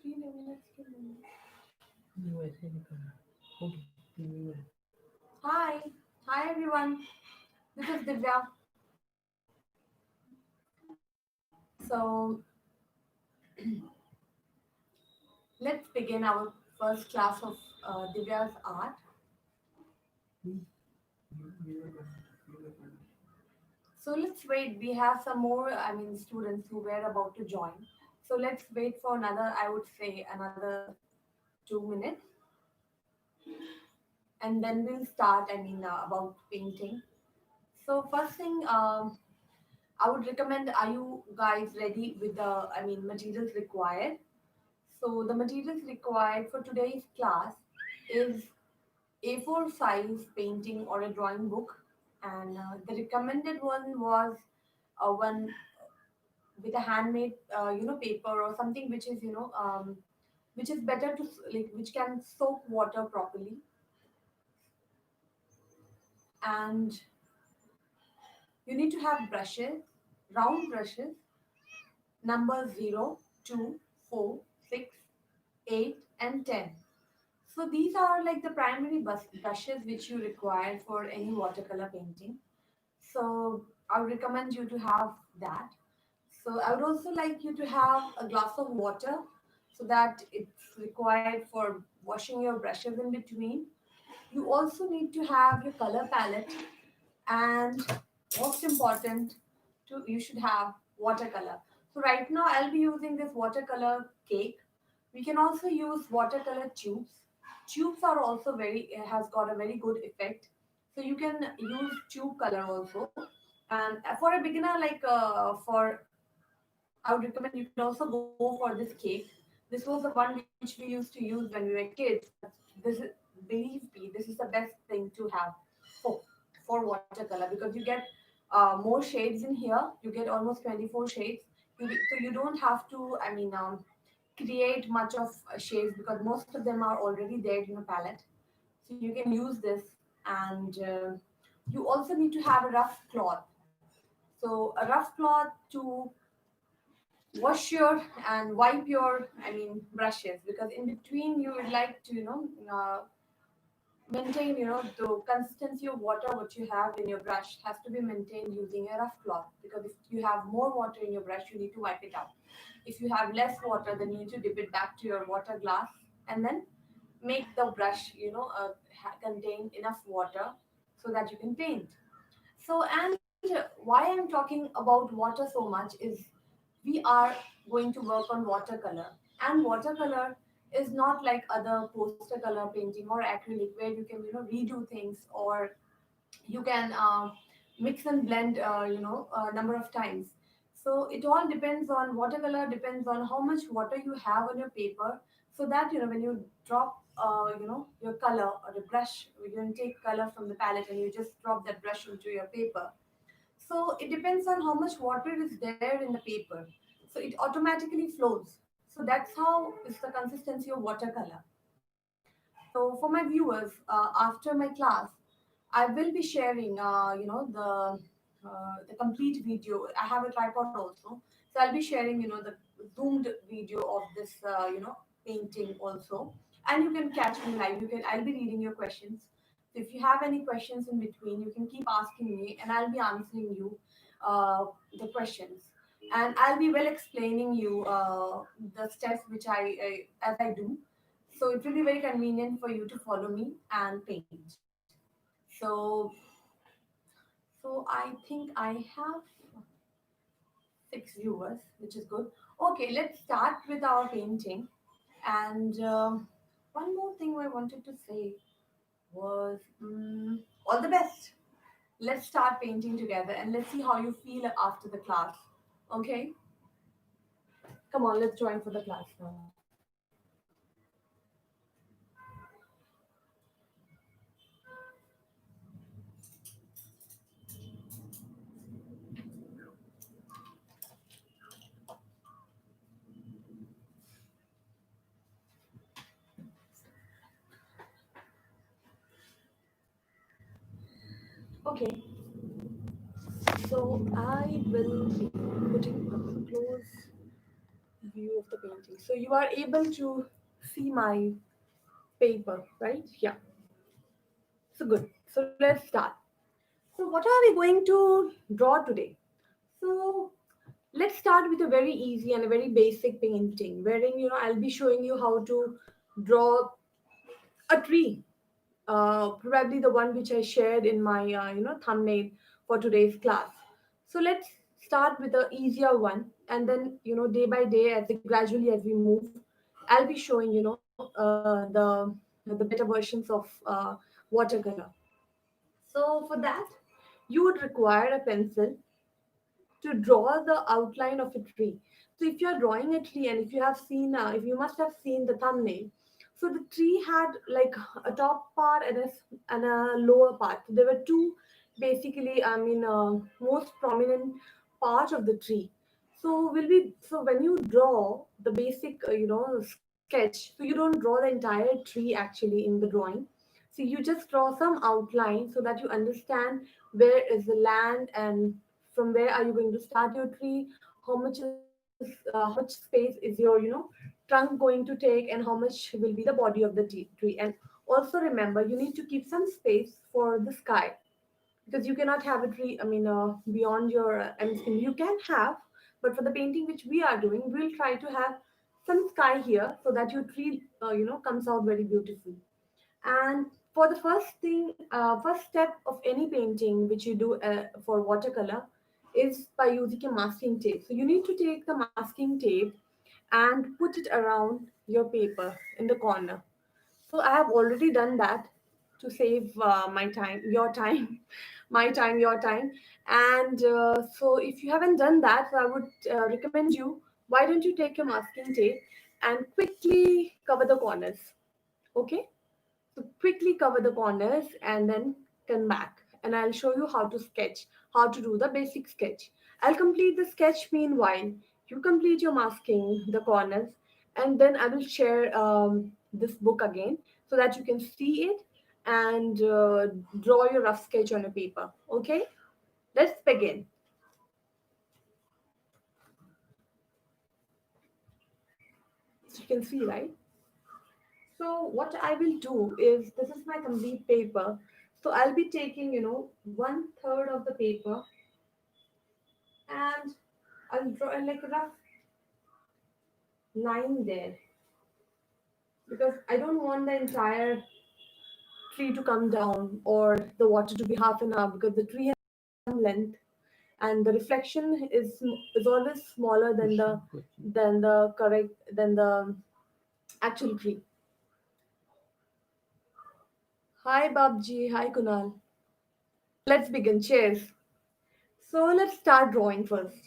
3 minutes के लिए. नहीं वैसे नहीं करना. Okay, 3 minutes. Hi, hi everyone. This is Divya. So let's begin our first class of Divya's art. So let's wait. We have some more, students who were about to join. So let's wait for another, I would say, another 2 minutes, and then we'll start. About painting. So first thing, I would recommend. Are you guys ready with the, materials required? So the materials required for today's class is A4 size painting or a drawing book, and the recommended one was one with a handmade, paper or something which is, which is better to like which can soak water properly, and you need to have brushes, round brushes, numbers 0, 2, 4, 6, 8, and 10. So these are like the primary brushes which you require for any watercolor painting. So I would recommend you to have that. So I would also like you to have a glass of water so that it's required for washing your brushes in between. You also need to have your color palette, and most important, you should have watercolor. So right now I'll be using this watercolor cake. We can also use watercolor tubes. Tubes are also has got a very good effect. So you can use tube color also. And for a beginner, for I would recommend you can also go for this cake. This was the one which we used to use when we were kids. But this is, believe me, this is the best thing to have for, for watercolor, because you get more shades in here. You get almost 24 shades. So you don't have to, create much of shades, because most of them are already there in a palette. So you can use this, and you also need to have a rough cloth. So a rough cloth to wash your and wipe your brushes, because in between you would like to maintain the consistency of water what you have in your brush has to be maintained using a rough cloth, because if you have more water in your brush you need to wipe it out. If you have less water, then you need to dip it back to your water glass, and then make the brush contain enough water so that you can paint. So, and why I'm talking about water so much is we are going to work on watercolor. And watercolor is not like other poster color painting or acrylic, where you can, redo things, or you can mix and blend, a number of times. So it all depends on watercolor, depends on how much water you have on your paper, so that, when you drop, your color or the brush, you can take color from the palette and you just drop that brush into your paper. So it depends on how much water is there in the paper. So it automatically flows. So that's how is the consistency of watercolor. So for my viewers, after my class, I will be sharing, the complete video. I have a tripod also, so I'll be sharing, the zoomed video of this, painting also, and you can catch me live. I'll be reading your questions. So if you have any questions in between, you can keep asking me, and I'll be answering you the questions, and I'll be well explaining you the steps which as I do. So it will be very convenient for you to follow me and paint. So so I think I have 6 viewers, which is good. Okay, let's start with our painting. And one more thing I wanted to say was, all the best. Let's start painting together, and let's see how you feel after the class. Okay? Come on, let's join for the class now. Okay, so I will be putting a close view of the painting. So you are able to see my paper, right? Yeah. So good. So let's start. So what are we going to draw today? So let's start with a very easy and a very basic painting, wherein I'll be showing you how to draw a tree. Probably the one which I shared in my thumbnail for today's class. So let's start with the easier one, and then day by day, as gradually as we move, I'll be showing the better versions of watercolor. So for that, you would require a pencil to draw the outline of a tree. So if you're drawing a tree, and if you must have seen the thumbnail, so the tree had like a top part and a lower part. There were two, basically, most prominent part of the tree. So when you draw the basic, sketch, so you don't draw the entire tree actually in the drawing. So you just draw some outline so that you understand where is the land, and from where are you going to start your tree, how much space is your trunk going to take, and how much will be the body of the tree. And also remember, you need to keep some space for the sky, because you cannot have a tree, beyond your skin. You can have, but for the painting which we are doing, we'll try to have some sky here so that your tree comes out very beautiful. And for the first step of any painting which you do for watercolor is by using a masking tape. So you need to take the masking tape and put it around your paper in the corner. So I have already done that to save my time, your time, my time, your time. And so if you haven't done that, so I would recommend you, why don't you take your masking tape and quickly cover the corners? Okay, so quickly cover the corners and then come back, and I'll show you how to sketch, how to do the basic sketch. I'll complete the sketch meanwhile. You complete your masking the corners, and then I will share this book again so that you can see it and draw your rough sketch on a paper. Okay, let's begin. So you can see, right? So what I will do is, this is my complete paper. So I'll be taking, 1/3 of the paper, and I'll draw like a rough line there, because I don't want the entire tree to come down or the water to be half an hour, because the tree has some length, and the reflection is always smaller than the actual tree. Hi Babji, hi Kunal. Let's begin. Cheers. So let's start drawing first.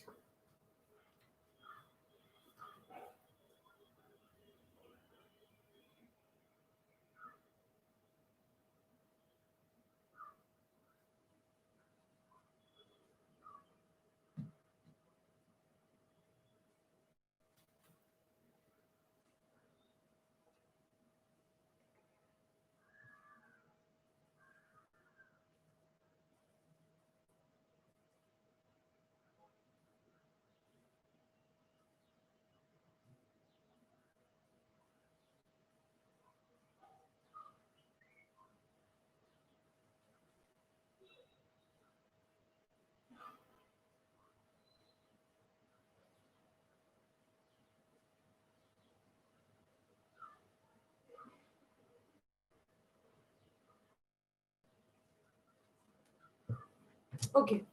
Okay.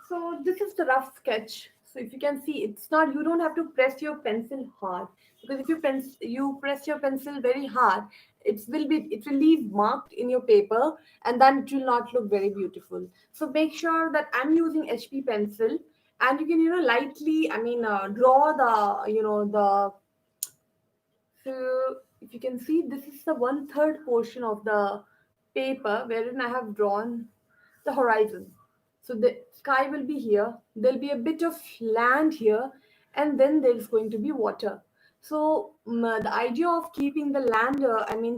So this is the rough sketch. So if you can see, it's not, you don't have to press your pencil hard, because if you press your pencil very hard, it will leave marked in your paper, and then it will not look very beautiful. So make sure that I'm using HP pencil, and you can lightly, draw the the so if you can see, this is the 1/3 portion of the paper wherein I have drawn the horizon. So the sky will be here, there'll be a bit of land here, and then there's going to be water. So the idea of keeping the land,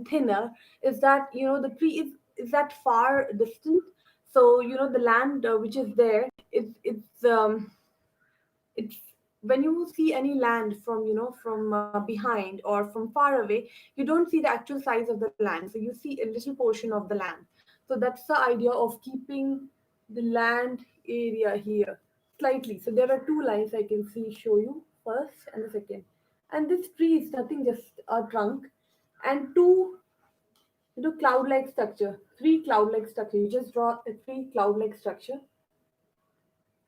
thinner, is that the tree is that far distant. So the land which is there, it's when you see any land from from behind or from far away, you don't see the actual size of the land, so you see a little portion of the land. So that's the idea of keeping the land area here slightly. So there are two lines I can see, show you first and the second. And this tree is nothing, just a trunk, and two cloud like structure, three cloud like structure. You just draw a three cloud like structure.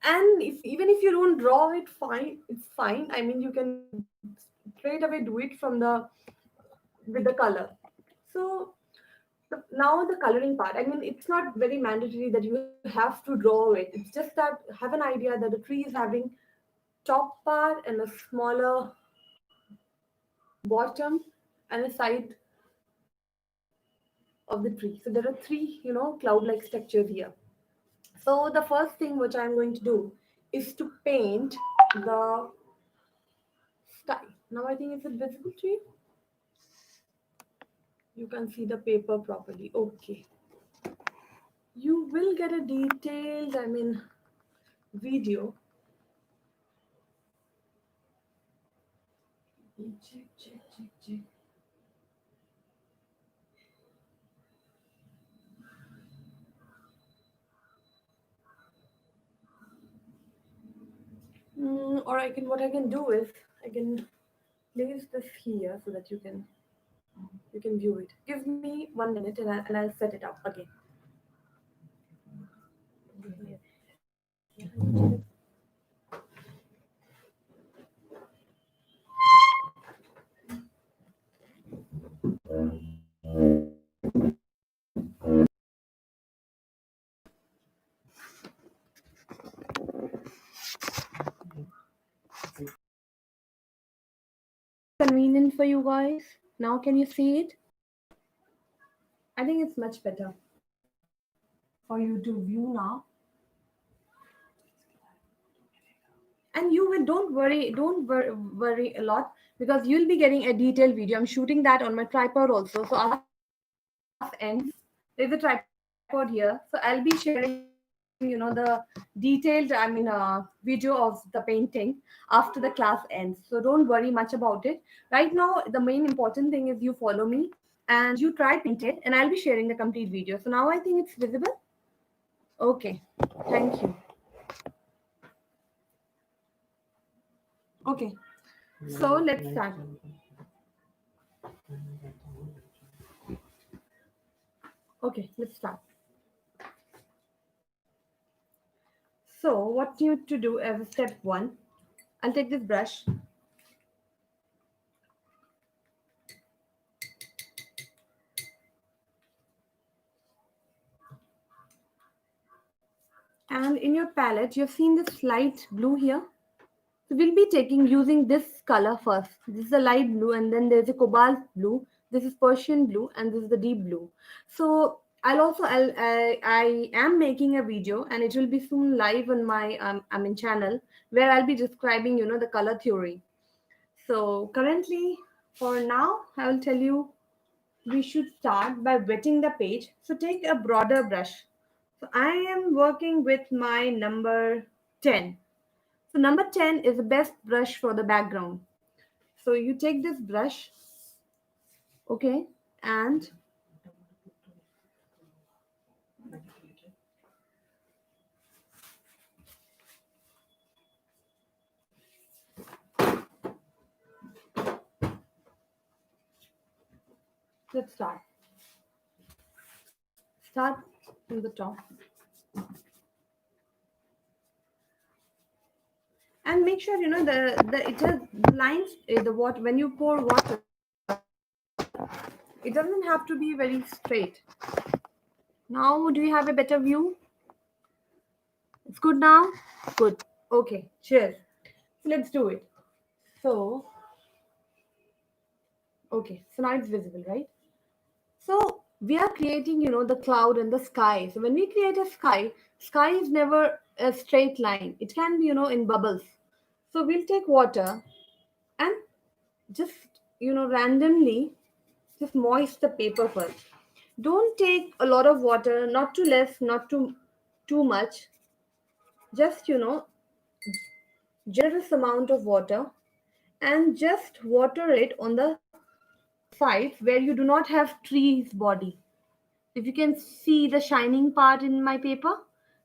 And if even if you don't draw it, fine, it's fine. I mean, you can straight away do it from the with the color. So now the coloring part, I mean, it's not very mandatory that you have to draw it. It's just that have an idea that the tree is having top part and a smaller bottom and a side of the tree. So there are three, cloud like structures here. So the first thing which I'm going to do is to paint the sky. Now I think, is it visible to you? You can see the paper properly. Okay. You will get a detailed, I mean, video. Check, check, check, check. Or what I can do is I can place this here so that you can view it. Give me 1 minute and I'll set it up again. Convenient for you guys. Now can you see it? I think it's much better for you to view now. And you will don't worry a lot, because you'll be getting a detailed video. I'm shooting that on my tripod also. So after the class ends, there's a tripod here. So I'll be sharing, the detailed, video of the painting after the class ends. So don't worry much about it. Right now, the main important thing is you follow me and you try paint it, and I'll be sharing the complete video. So now I think it's visible. Okay, thank you. Okay, so let's start. Okay, let's start. So what you need to do as step one, I'll take this brush and in your palette, you've seen this light blue here. So we'll be using this color first. This is a light blue, and then there's a cobalt blue. This is Persian blue, and this is the deep blue. So I am making a video, and it will be soon live on my channel, where I'll be describing the color theory. So currently, for now, I will tell you we should start by wetting the page. So take a broader brush. So I am working with my number 10. So number 10 is the best brush for the background. So you take this brush, okay, and let's start. Start from the top. And make sure the it has the lines, the water, when you pour water, it doesn't have to be very straight. Now do you have a better view? It's good now? Good. Okay, cheers. So let's do it. So, okay, so now it's visible, right? So we are creating, the cloud and the sky. So when we create a sky is never a straight line. It can be, in bubbles. So we'll take water and just, randomly just moist the paper first. Don't take a lot of water, not too less, not too much. Just, generous amount of water and just water it on the sides where you do not have trees body. If you can see the shining part in my paper,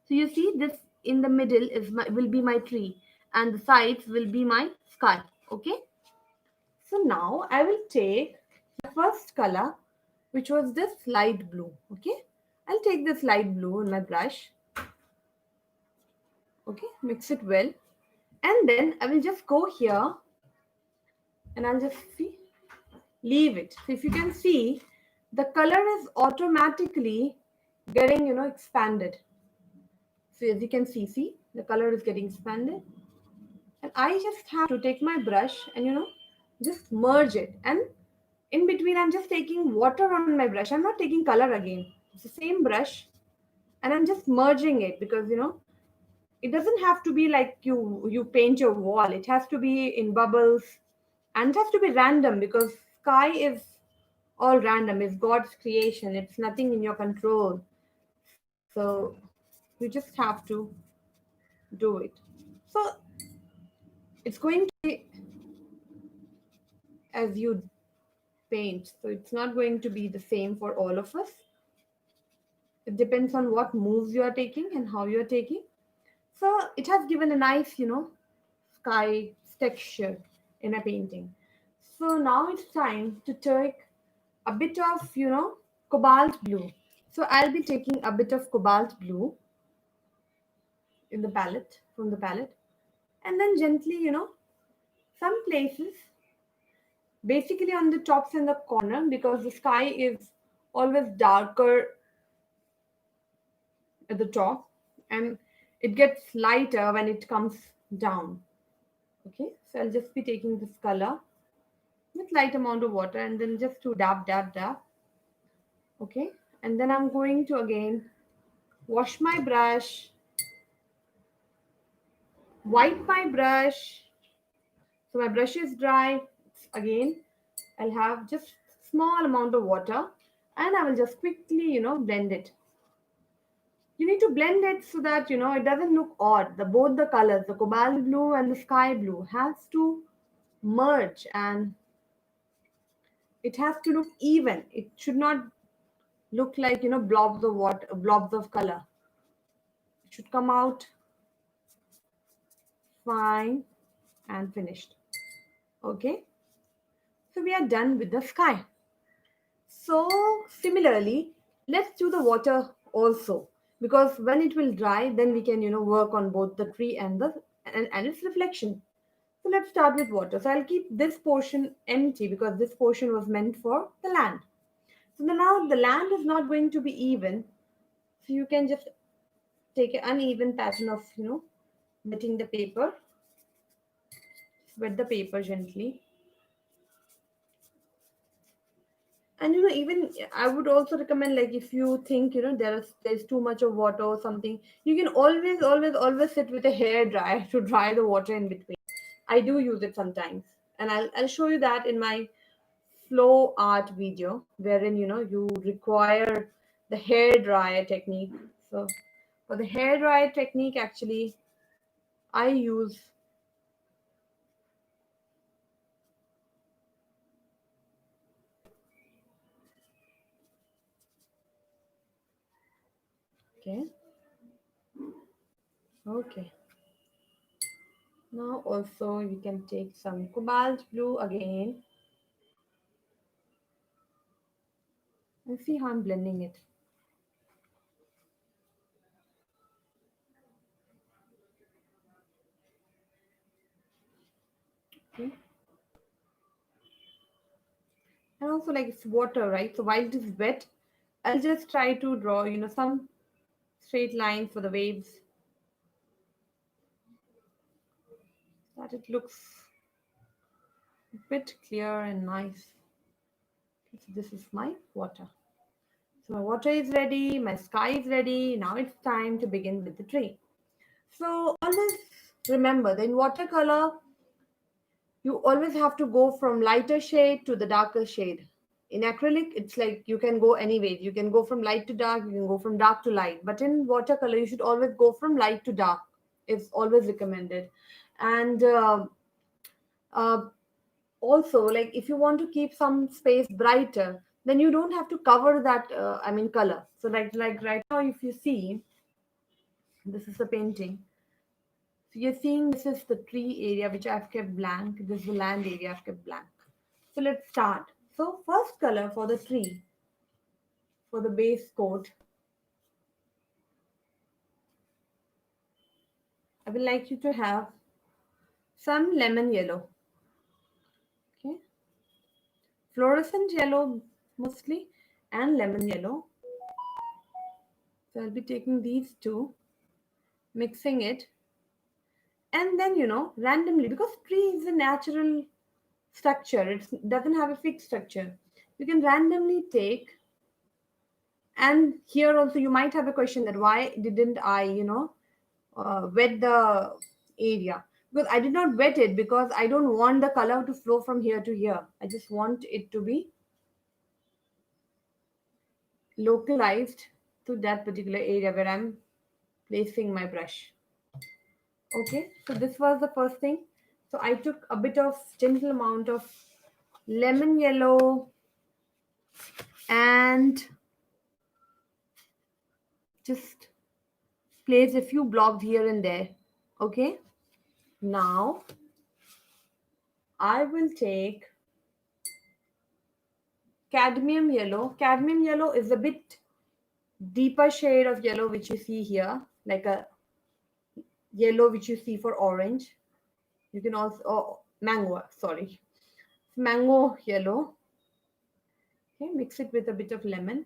so you see this in the middle will be my tree and the sides will be my sky. Okay. So now I will take my first color, which was this light blue. Okay. I'll take this light blue in my brush. Okay. Mix it well. And then I will just go here and I'll just see, leave it. So if you can see, the color is automatically getting, expanded. So as you can see, the color is getting expanded. And I just have to take my brush and, just merge it. And in between, I'm just taking water on my brush. I'm not taking color again. It's the same brush. And I'm just merging it because, it doesn't have to be like you paint your wall. It has to be in bubbles and it has to be random because sky is all random. It's God's creation. It's nothing in your control. So you just have to do it. So it's going to be as you paint. So it's not going to be the same for all of us. It depends on what moves you are taking and how you are taking. So it has given a nice, sky texture in a painting. So now it's time to take a bit of, cobalt blue. So I'll be taking a bit of cobalt blue in the palette, from the palette, and then gently, some places, basically on the tops and the corner, because the sky is always darker at the top and it gets lighter when it comes down. Okay, so I'll just be taking this color with light amount of water and then just to dab, dab, dab. Okay, and then I'm going to again wash my brush, wipe my brush. So my brush is dry. Again, I'll have just small amount of water and I will just quickly, blend it. You need to blend it so that, it doesn't look odd. Both the colors, the cobalt blue and the sky blue, has to merge and it has to look even. It should not look like, blobs of water, blobs of color. It should come out fine and finished. Okay, so we are done with the sky. So similarly, let's do the water also, because when it will dry, then we can, work on both the tree and and its reflection. So let's start with water. So I'll keep this portion empty because this portion was meant for the land. So now the land is not going to be even. So you can just take an uneven pattern of, wetting the paper. Wet the paper gently. And even I would also recommend, like, if you think there's too much of water or something, you can always sit with a hair dryer to dry the water in between. I do use it sometimes, and I'll show you that in my flow art video, wherein you require the hair dryer technique. So for the hair dryer technique, actually, I use, okay, okay. Now also you can take some cobalt blue again and see how I'm blending it. Okay. And also, like, it's water, right? So while it is wet, I'll just try to draw, some straight lines for the waves, so that it looks a bit clear and nice. Okay, so this is my water. So my water is ready, my sky is ready. Now it's time to begin with the tree. So always remember that in watercolor, you always have to go from lighter shade to the darker shade. In acrylic, it's like you can go anyways. You can go from light to dark, you can go from dark to light. But in watercolor, you should always go from light to dark. It's always recommended. And uh, also, like if you want to keep some space brighter, then you don't have to cover that color. So like right now, if you see, this is the painting. So you're seeing this is the tree area which I've kept blank. This is the land area I've kept blank. So let's start. So first color for the tree, for the base coat, I would like you to have some lemon yellow. Okay, fluorescent yellow mostly, and lemon yellow. So I'll be taking these two, mixing it, and then randomly, because tree is a natural structure, it doesn't have a fixed structure. You can randomly take. And here also you might have a question that why didn't I wet the area, because I did not wet it because I don't want the color to flow from here to here. I just want it to be localized to that particular area where I'm placing my brush. Okay, so this was the first thing. So I took a bit of gentle amount of lemon yellow and just place a few blobs here and there. Okay, now I will take cadmium yellow. Cadmium yellow is a bit deeper shade of yellow which you see here, like a yellow which you see for orange. You can also mango, sorry, mango yellow. Okay, mix it with a bit of lemon,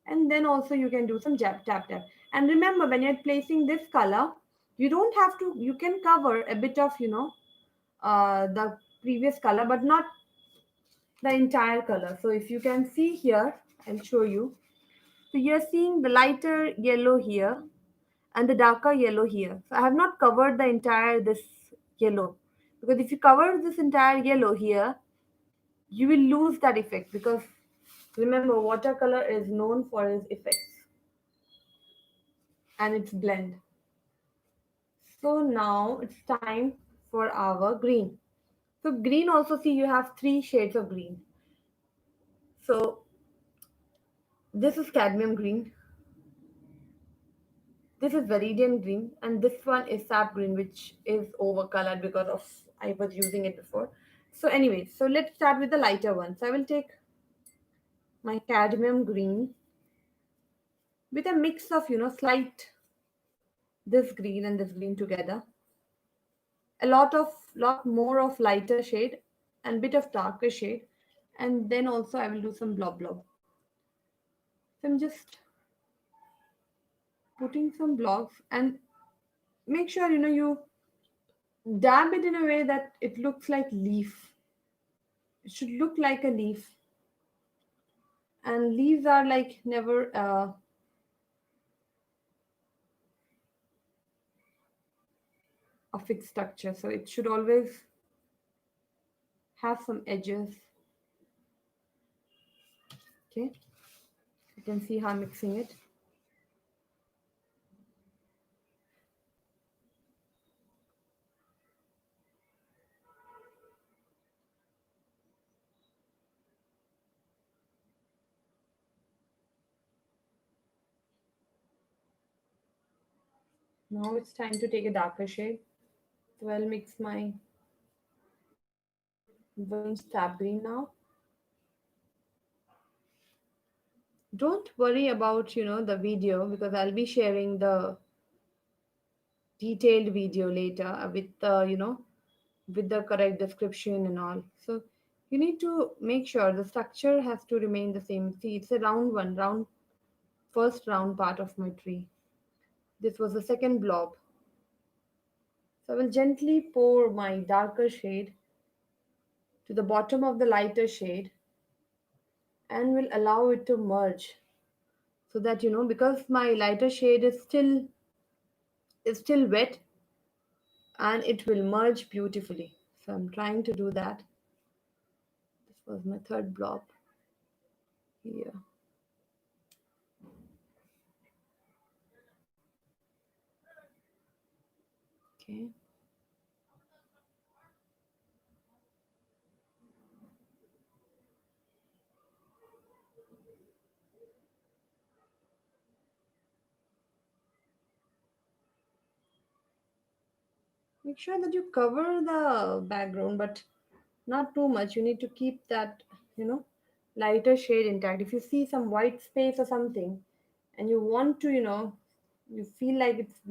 and then also you can do some jab tap tap. And remember, when you're placing this color, you don't have to. You can cover a bit of the previous color, but not the entire color. So if you can see here, I'll show you. So you're seeing the lighter yellow here and the darker yellow here. So I have not covered the entire this yellow, because if you cover this entire yellow here, you will lose that effect, because remember, watercolor is known for its effects and its blend. So now it's time for our green. So green also, see, you have three shades of green. So this is cadmium green, this is Viridian green, and this one is sap green, which is overcolored because of I was using it before. So anyway, so let's start with the lighter one. So I will take my cadmium green with a mix of slight this green and this green together. A lot more of lighter shade and bit of darker shade, and then also I will do some blob blob. So I'm just putting some blobs, and make sure you dab it in a way that it looks like leaf. It should look like a leaf, and leaves are like never a fixed structure, so it should always have some edges. Okay, you can see how I'm mixing it. Now it's time to take a darker shade, so I'll mix my burnt sap green now. Don't worry about the video, because I'll be sharing the detailed video later with the with the correct description and all. So you need to make sure the structure has to remain the same. See, it's a round first round part of my tree. This was the second blob. So I will gently pour my darker shade to the bottom of the lighter shade, and will allow it to merge, so that because my lighter shade is still wet, and it will merge beautifully. So I'm trying to do that. This was my third blob here. Okay. Make sure that you cover the background, but not too much. You need to keep that, you know, lighter shade intact. If you see some white space or something, and you want to, you feel like it's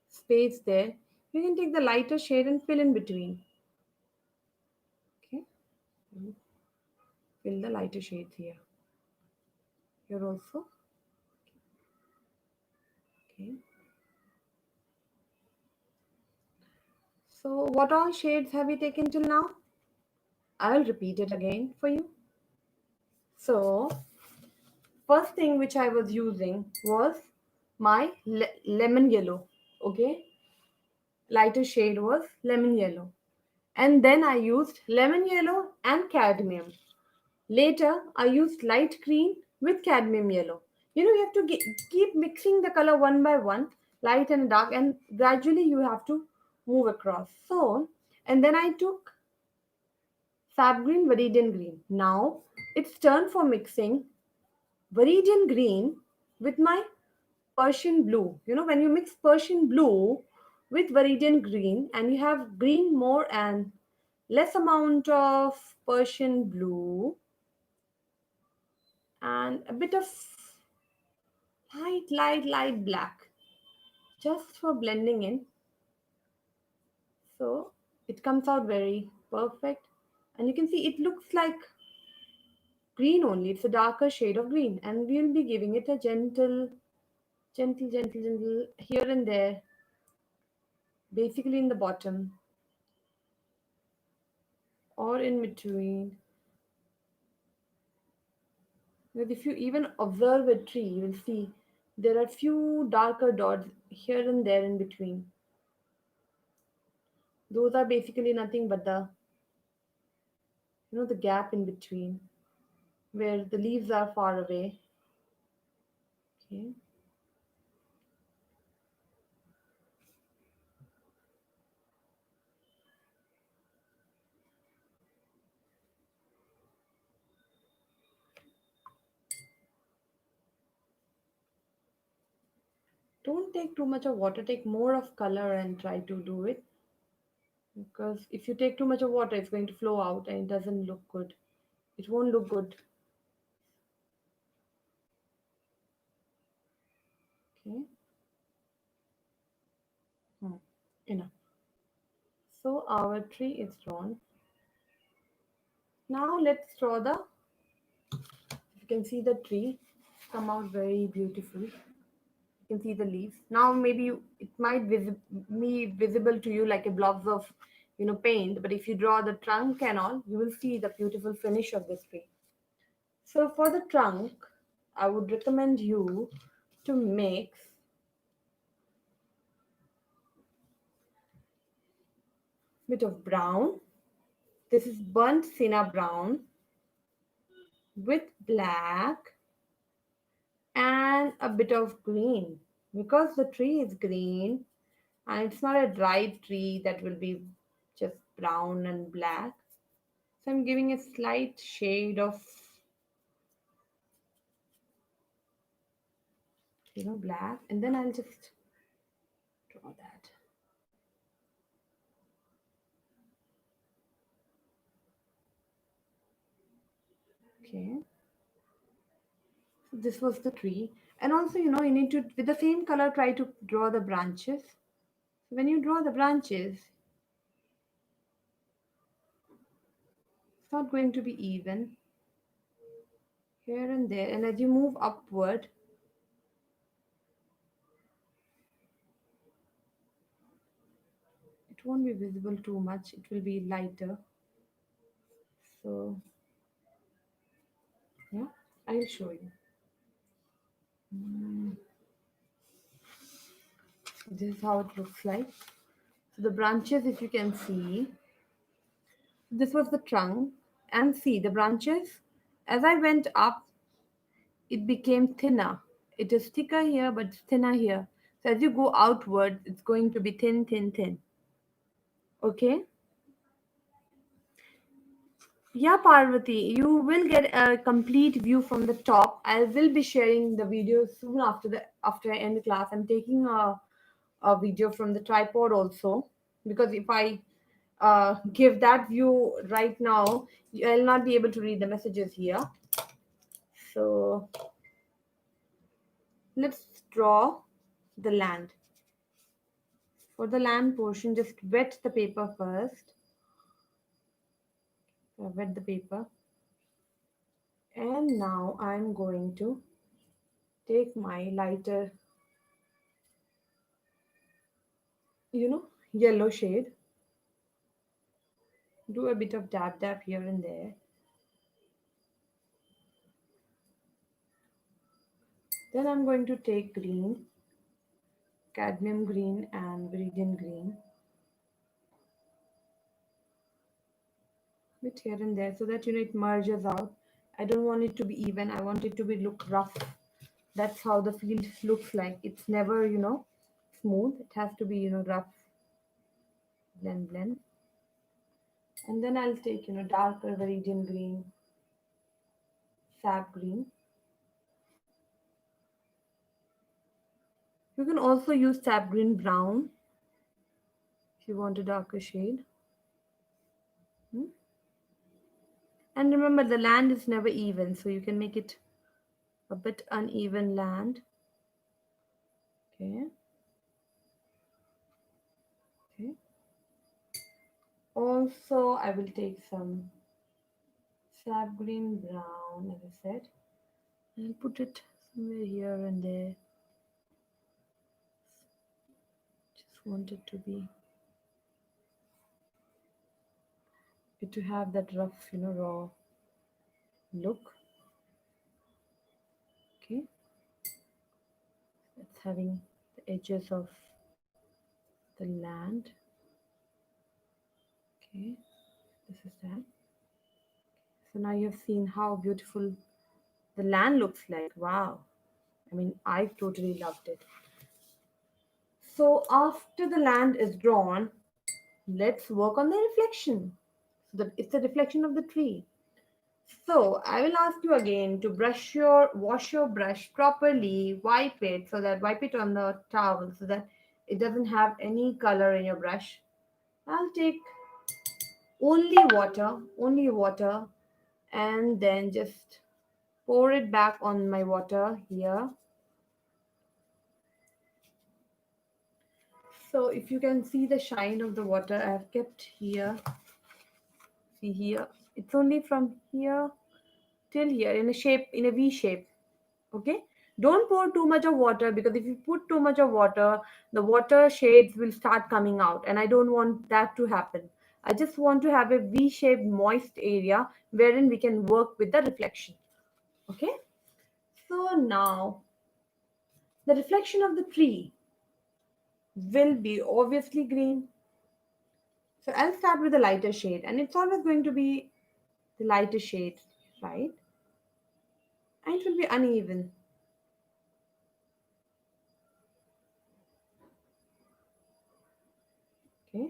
space there, you can take the lighter shade and fill in between. Okay, fill the lighter shades here. Here also. Okay. So, what all shades have we taken till now? I'll repeat it again for you. So, first thing which I was using was my lemon yellow. Okay, lighter shade was lemon yellow. And then I used lemon yellow and cadmium. Later, I used light green with cadmium yellow. You have to keep mixing the color one by one, light and dark, and gradually you have to move across. So, and then I took sap green, viridian green. Now it's turn for mixing viridian green with my Persian blue. When you mix Persian blue with viridian green and you have green more and less amount of Persian blue and a bit of light black just for blending in. So it comes out very perfect. And you can see it looks like green only. It's a darker shade of green. And we'll be giving it a gentle here and there, basically in the bottom or in between. Because if you even observe a tree, you will see there are few darker dots here and there in between. Those are basically nothing but the gap in between where the leaves are far away. Okay. Don't take too much of water, take more of color and try to do it. Because if you take too much of water, it's going to flow out and it doesn't look good. It won't look good. Okay. Hmm. Enough. So our tree is drawn. Now let's draw you can see the tree come out very beautiful. You can see the leaves. Now maybe it might be visible to you like a blobs of paint, but if you draw the trunk and all, you will see the beautiful finish of this tree. So for the trunk, I would recommend you to mix bit of brown. This is burnt sienna brown with black and a bit of green. Because the tree is green and it's not a dry tree that will be just brown and black. So I'm giving a slight shade of black, and then I'll just draw that. Okay. So this was the tree. And also, you need to, with the same color, try to draw the branches. So when you draw the branches, it's not going to be even here and there. And as you move upward, it won't be visible too much. It will be lighter. So, yeah, I'll show you. Mm, this is how it looks like. So the branches, if you can see, this was the trunk. And see, the branches, as I went up, it became thinner. It is thicker here, but it's thinner here. So as you go outward, it's going to be thin. Okay? Yeah, Parvati, you will get a complete view from the top. I will be sharing the video soon after I end the class. I'm taking a a video from the tripod also, because if I give that view right now, I'll not be able to read the messages here. So let's draw the land. For the land portion, just wet the paper first. So wet the paper, and now I'm going to take my lighter, yellow shade, do a bit of dab dab here and there. Then I'm going to take green, cadmium green and viridian green, bit here and there, so that it merges out. I don't want it to be even, I want it to be look rough. That's how the field looks like. It's never smooth. It has to be rough. Blend, blend. And then I'll take darker viridian green, sap green. You can also use sap green brown if you want a darker shade. Hmm? And remember, the land is never even, so you can make it a bit uneven land. Okay. Okay. Also, I will take some sap green brown, as I said. I'll put it somewhere here and there. Just want it to have that rough, raw look. Okay. It's having the edges of the land. Okay. This is that. So now you've seen how beautiful the land looks like. Wow. I mean, I totally loved it. So after the land is drawn, let's work on the reflection. So that it's a reflection of the tree. So I will ask you again to wash your brush properly, wipe it on the towel so that it doesn't have any color in your brush. I'll take only water, and then just pour it back on my water here. So if you can see the shine of the water I have kept here, see here, it's only from here till here in a V shape. Okay, don't pour too much of water, because if you put too much of water, the water shades will start coming out, and I don't want that to happen. I just want to have a V-shaped moist area wherein we can work with the reflection. Okay, so now the reflection of the tree will be obviously green. So I'll start with the lighter shade, and it's always going to be the lighter shade, right? And it will be uneven. Okay,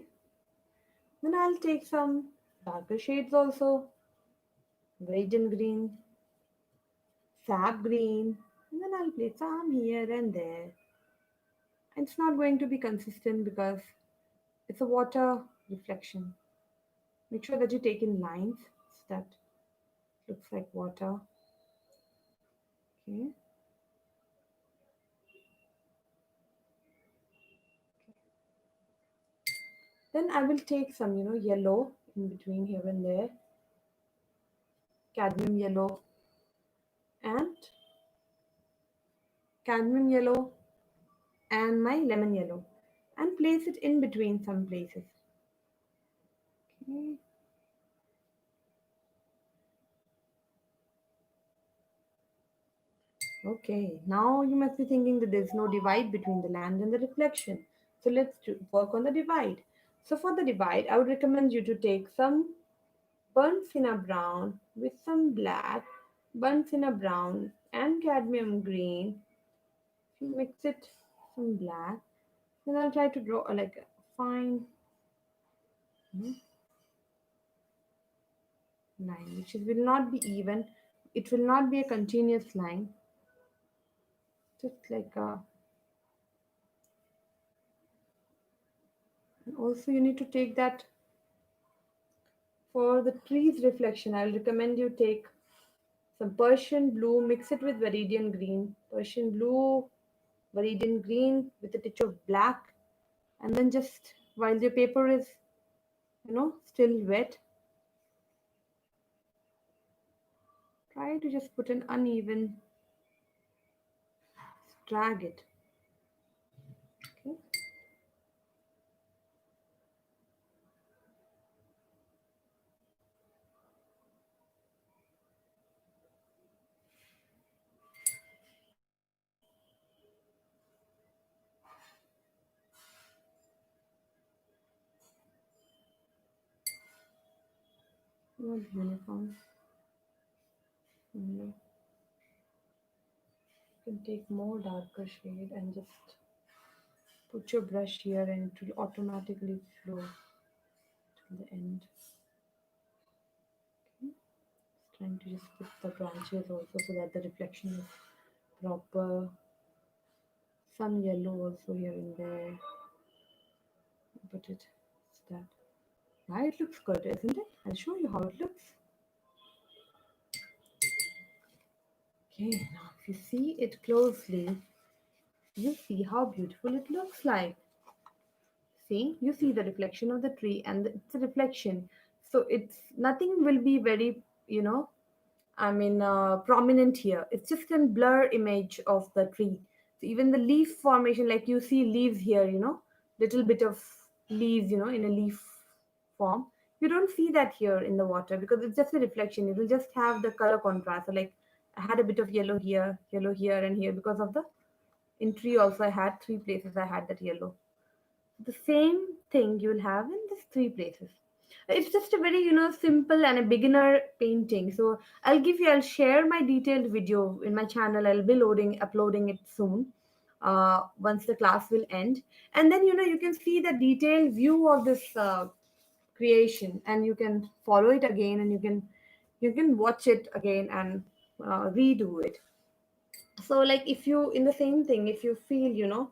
then I'll take some darker shades also, radiant green, sap green, and then I'll place some here and there. And it's not going to be consistent because it's a water reflection. Make sure that you take in lines so that it looks like water. Okay. Then I will take some, yellow in between here and there, cadmium yellow, and cadmium yellow and my lemon yellow, and place it in between some places. Okay. Okay, now you must be thinking that there's no divide between the land and the reflection. So let's work on the divide. So for the divide, I would recommend you to take some burnt sienna brown with some black, burnt sienna brown and cadmium green. Mix it some black. Then I'll try to draw like a fine line, which will not be even. It will not be a continuous line. Just like a Also, you need to take that for the tree's reflection. I will recommend you take some Persian blue, mix it with Viridian green. Persian blue, Viridian green with a touch of black, and then just while the paper is, still wet, try to just put an uneven, drag it. Okay. Not uniform. You can take more darker shade and just put your brush here, and it will automatically flow to the end. Okay. Just trying to just put the branches also so that the reflection is proper. Some yellow also here and there. Put it. It's that. Yeah, it looks good, isn't it? I'll show you how it looks. Okay, now if you see it closely, you see how beautiful it looks like. See, you see the reflection of the tree, and it's a reflection. So it's nothing will be very, prominent here. It's just a blur image of the tree. So even the leaf formation, like you see leaves here, little bit of leaves, in a leaf form. You don't see that here in the water because it's just a reflection. It will just have the color contrast. So like I had a bit of yellow here, and here because of the in tree also I had three places I had that yellow. The same thing you'll have in these three places. It's just a very simple and a beginner painting. So I'll share my detailed video in my channel. I'll be uploading it soon, once the class will end. And then you can see the detailed view of this creation, and you can follow it again, and you can watch it again and redo it. So like if you in the same thing, if you feel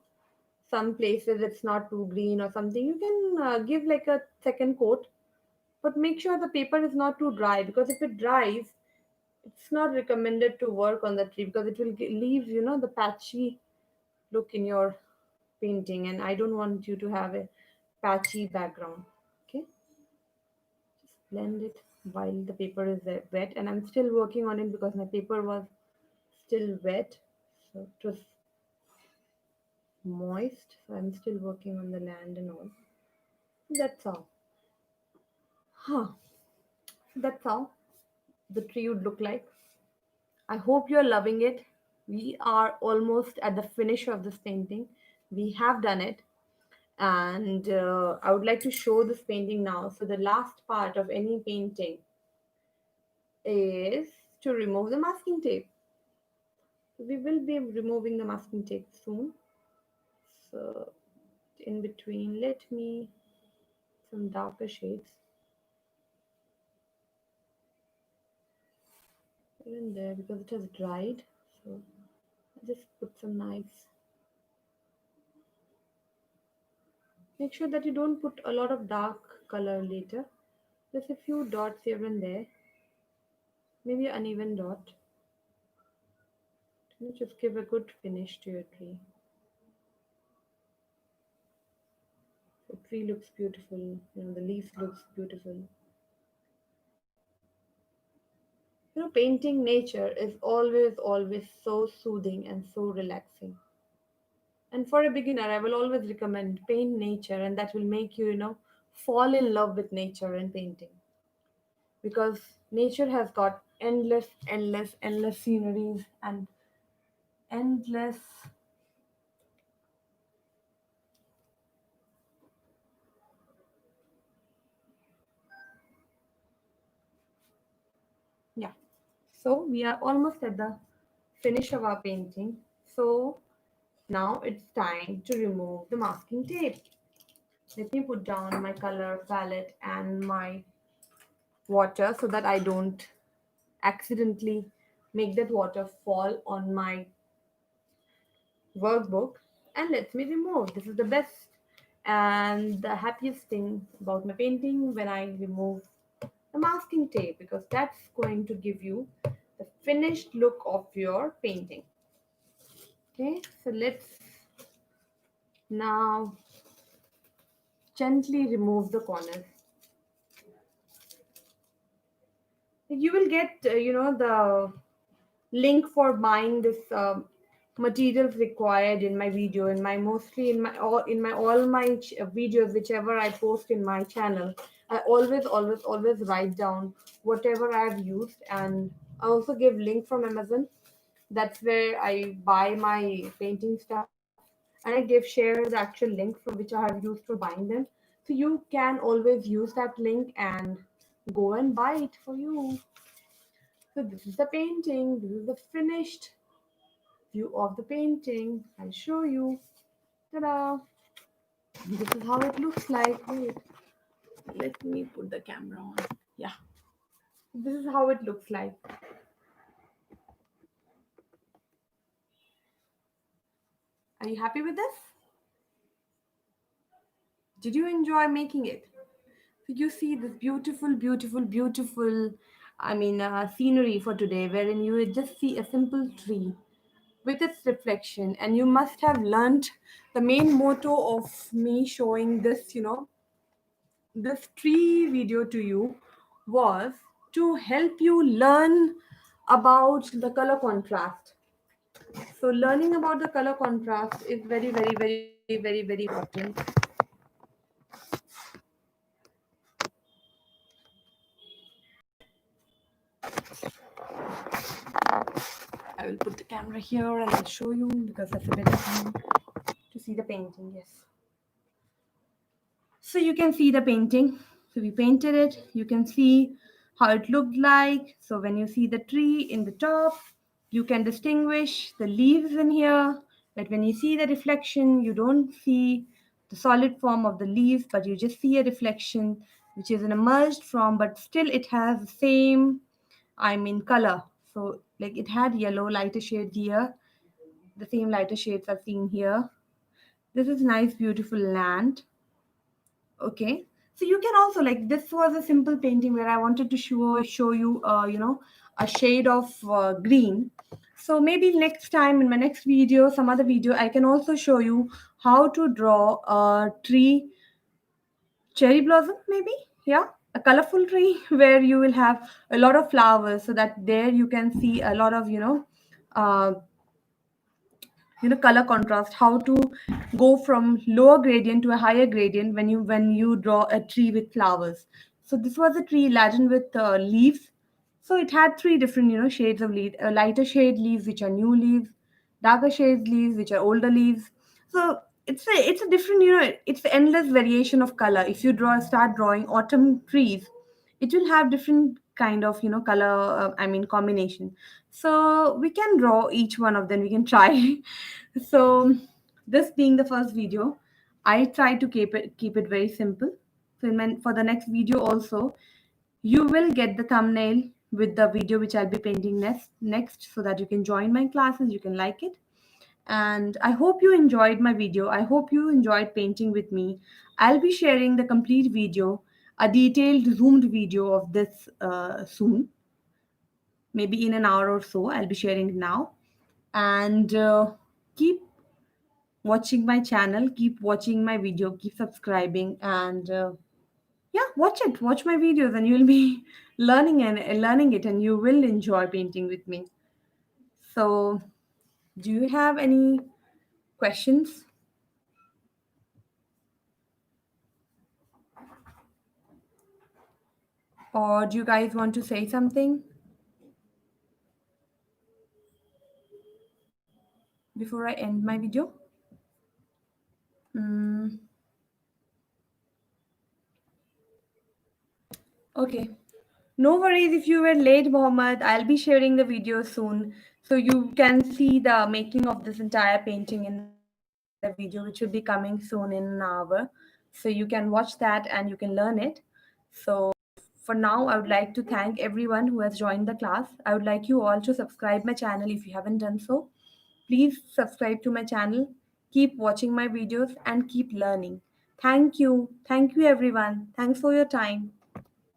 some places it's not too green or something, you can give like a second coat, but make sure the paper is not too dry, because if it dries, it's not recommended to work on the tree because it will leave the patchy look in your painting, and I don't want you to have a patchy background. Okay, just blend it while the paper is wet, and I'm still working on it because my paper was still wet, so it was moist, so I'm still working on the land and all. That's all. Huh. That's how the tree would look like. I hope you're loving it. We are almost at the finish of this painting. We have done it. And I would like to show this painting now. So, the last part of any painting is to remove the masking tape. So, we will be removing the masking tape soon. So, in between, let me some darker shades here and there because it has dried. So, I just put some nice. Make sure that you don't put a lot of dark color later. Just a few dots here and there, maybe an uneven dot. Just give a good finish to your tree. The tree looks beautiful, the leaves looks beautiful. Painting nature is always so soothing and so relaxing. And for a beginner, I will always recommend paint nature, and that will make you, fall in love with nature and painting. Because nature has got endless sceneries and endless. Yeah. So we are almost at the finish of our painting. So now it's time to remove the masking tape. Let me put down my color palette and my water so that I don't accidentally make that water fall on my workbook. And let me remove. This is the best And the happiest thing about my painting when I remove the masking tape, because that's going to give you the finished look of your painting. Okay, so let's now gently remove the corners. You will get the link for buying this materials required in my video, in my mostly in my all my videos whichever I post in my channel. I always write down whatever I have used, and I also give link from Amazon. That's where I buy my painting stuff, and I give share the actual link from which I have used for buying them. So you can always use that link and go and buy it for you. So this is the painting. This is the finished view of the painting. I'll show you. Ta-da! This is how it looks like. Wait, let me put the camera on. Yeah, this is how it looks like. Are you happy with this? Did you enjoy making it? So you see this beautiful, scenery for today, wherein you would just see a simple tree with its reflection, and you must have learnt the main motto of me showing this, this tree video to you was to help you learn about the color contrast. So learning about the color contrast is very important. I will put the camera here and I'll show you because that's a better view to see the painting. Yes. So you can see the painting. So we painted it. You can see how it looked like. So when you see the tree in the top, you can distinguish the leaves in here. But when you see the reflection, you don't see the solid form of the leaves, but you just see a reflection which is an emerged from, but still it has the same, color. So like it had yellow, lighter shades here. The same lighter shades are seen here. This is nice, beautiful land. Okay, so you can also, like, this was a simple painting where I wanted to show you a shade of green. So maybe next time in my next video, some other video, I can also show you how to draw a tree, cherry blossom maybe. Yeah, a colorful tree where you will have a lot of flowers, so that there you can see a lot of uh, color contrast, how to go from lower gradient to a higher gradient when you draw a tree with flowers. So this was a tree laden with leaves. So it had three different shades of leaves: lighter shade leaves, which are new leaves; darker shade leaves, which are older leaves. So it's a different, it's endless variation of color. If you start drawing autumn trees, it will have different kind of color, combination. So we can draw each one of them, we can try. So this being the first video, I try to keep it very simple. So for the next video also, you will get the thumbnail with the video which I'll be painting next, so that you can join my classes, you can like it. And I hope you enjoyed my video. I hope you enjoyed painting with me. I'll be sharing the complete video, a detailed zoomed video of this soon, maybe in an hour or so. I'll be sharing it now. And keep watching my channel, keep watching my video, keep subscribing, and yeah, watch my videos, and you'll be learning it, and you will enjoy painting with me. So do you have any questions, or do you guys want to say something before I end my video? mm, okay, no worries if you were late, Mohammed. I'll be sharing the video soon, so you can see the making of this entire painting in the video, which will be coming soon in an hour. So you can watch that and you can learn it. So for now, I would like to thank everyone who has joined the class. I would like you all to subscribe my channel if you haven't done so. Please subscribe to my channel. Keep watching my videos and keep learning. Thank you. Thank you, everyone. Thanks for your time.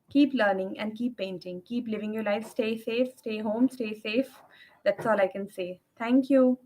Keep learning and keep painting. Keep living your life. Stay safe. Stay home. Stay safe. That's all I can say. Thank you.